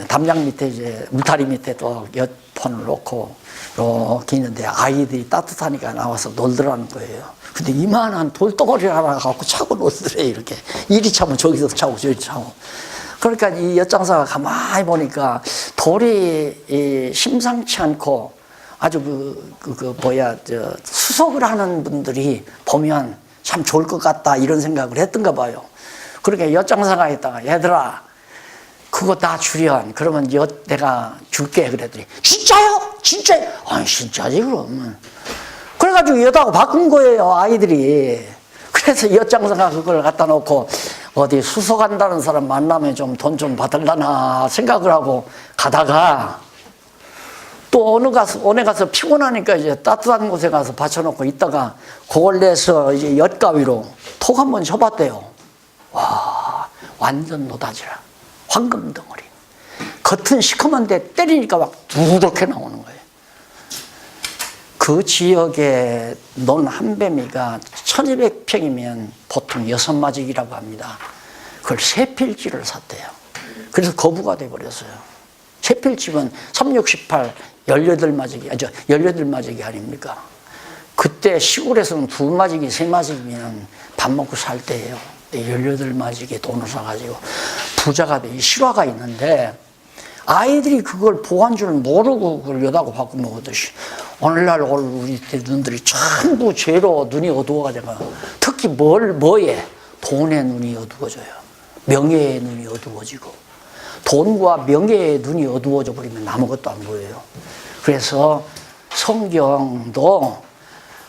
담장 밑에 이제 울타리 밑에 또 엿폰을 놓고 이렇게 있는데 아이들이 따뜻하니까 나와서 놀더라는 거예요. 근데 이만한 돌덩어리 하나 갖고 차고 놀더래. 이렇게 이리 차면 저기서 차고 저리 차고. 그러니까 이 엿장사가 가만히 보니까 돌이 심상치 않고 아주 수석을 하는 분들이 보면 참 좋을 것 같다 이런 생각을 했던가 봐요. 그러니까 엿장사가 있다가 얘들아 그거 다 주련 그러면 엿 내가 줄게 그랬더니 진짜요? 진짜요? 아니 진짜지 그러면. 그래가지고 엿하고 바꾼 거예요 아이들이. 그래서 엿장사가 그걸 갖다 놓고 어디 수석한다는 사람 만나면 좀 돈 좀 받을라나 생각을 하고 가다가 또 어느 가서 피곤하니까 이제 따뜻한 곳에 가서 받쳐놓고 있다가 그걸 내서 이제 엿가위로 톡 한번 쳐봤대요. 와, 완전 노다지라. 황금 덩어리. 겉은 시커먼데 때리니까 막 두둑해 나오는 거예요. 그 지역의 논 한 배미가 1200평이면 보통 6마직이라고 합니다. 그걸 3필지를 샀대요. 그래서 거부가 돼버렸어요. 3필지면 368, 18마직이, 18마직이 아닙니까? 그때 시골에서는 2마직이, 3마직이면 밥 먹고 살 때예요. 18마직에 돈을 사가지고 부자가 돼. 실화가 있는데 아이들이 그걸 보한 줄 모르고 그걸 여다고 바꿔 먹었듯이 오늘날 우리 눈들이 전부 죄로 눈이 어두워가지고 특히 뭐에? 돈의 눈이 어두워져요. 명예의 눈이 어두워지고 돈과 명예의 눈이 어두워져 버리면 아무것도 안 보여요. 그래서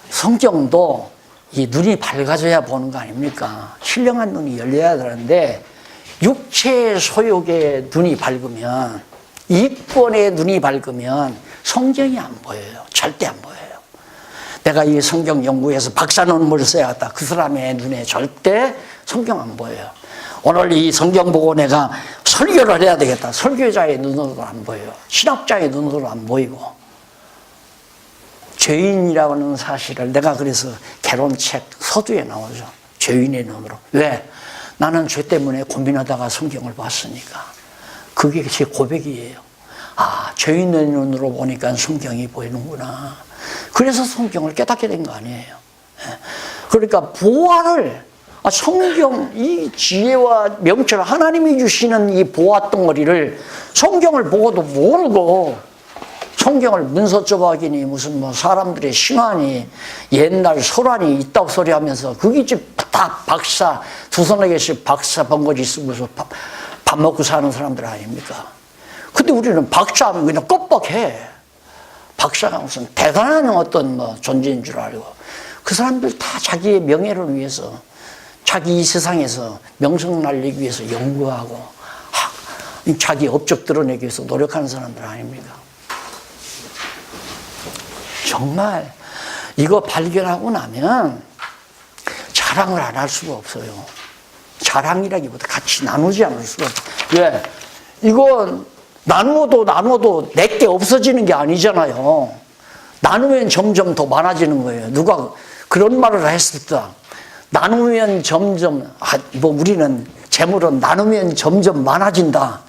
성경도 이 눈이 밝아져야 보는 거 아닙니까? 신령한 눈이 열려야 되는데 육체의 소욕의 눈이 밝으면 이권의 눈이 밝으면 성경이 안 보여요. 절대 안 보여요. 내가 이 성경 연구해서 박사 논문을 써야겠다. 그 사람의 눈에 절대 성경 안 보여요. 오늘 이 성경 보고 내가 설교를 해야 되겠다. 설교자의 눈으로도 안 보여요. 신학자의 눈으로도 안 보이고. 죄인이라는 사실을 내가 그래서 개론책 서두에 나오죠. 죄인의 눈으로. 왜? 나는 죄 때문에 고민하다가 성경을 봤으니까. 그게 제 고백이에요. 아, 죄인의 눈으로 보니까 성경이 보이는구나. 그래서 성경을 깨닫게 된 거 아니에요. 그러니까 보화를 성경, 이 지혜와 명철, 하나님이 주시는 이 보화 덩어리를 성경을 보고도 모르고 성경을 문서 조각이니 무슨 사람들의 신화니 옛날 소란이 있다고 소리하면서 그게 다 두서너 개씩 박사 번거지 쓰면서 밥 먹고 사는 사람들 아닙니까? 근데 우리는 박사하면 그냥 껍박해. 박사가 무슨 대단한 어떤 뭐 존재인 줄 알고. 그 사람들 다 자기의 명예를 위해서, 자기 이 세상에서 명성 날리기 위해서 연구하고, 자기 업적 드러내기 위해서 노력하는 사람들 아닙니까? 정말 이거 발견하고 나면 자랑을 안 할 수가 없어요. 자랑이라기보다 같이 나누지 않을 수가 없어요. 왜? 이건 나누어도 내게 없어지는 게 아니잖아요. 나누면 점점 더 많아지는 거예요. 누가 그런 말을 했을 때, 나누면 점점, 우리는 재물은 나누면 점점 많아진다.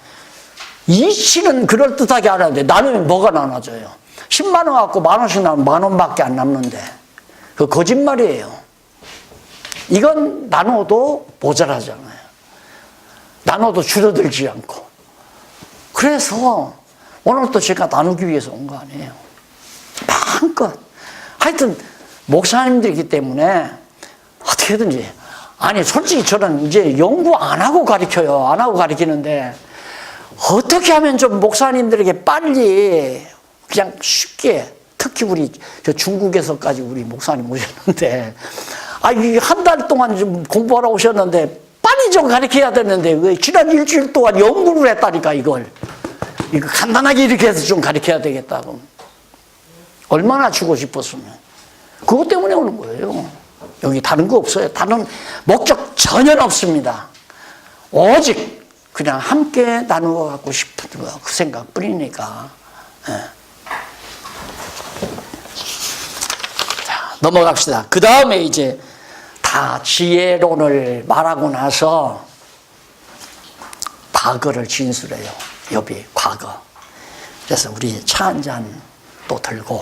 이 시는 그럴듯하게 알아야 나누면 뭐가 나눠져요? 10만 원 갖고 만 원씩 나면 만 원밖에 안 남는데. 그 거짓말이에요. 이건 나눠도 모자라잖아요. 나눠도 줄어들지 않고. 그래서 오늘 또 제가 나누기 위해서 온 거 아니에요. 마음껏. 하여튼 목사님들이기 때문에 어떻게든지. 아니 솔직히 저는 이제 연구 안 하고 가르쳐요. 안 하고 가르치는데 어떻게 하면 좀 목사님들에게 빨리 그냥 쉽게, 특히 우리 저 중국에서까지 우리 목사님 오셨는데, 이 한 달 동안 좀 공부하러 오셨는데 빨리 좀 가르쳐야 되는데 왜 지난 일주일 동안 연구를 했다니까. 이거 간단하게 이렇게 해서 좀 가르쳐야 되겠다고. 얼마나 주고 싶었으면. 그것 때문에 오는 거예요. 여기 다른 거 없어요. 다른 목적 전혀 없습니다. 오직 그냥 함께 나누어 갖고 싶은 거, 그 생각뿐이니까. 예. 자, 넘어갑시다. 그 다음에 이제 다 지혜론을 말하고 나서 과거를 진술해요. 욥이 과거. 그래서 우리 차 한 잔 또 들고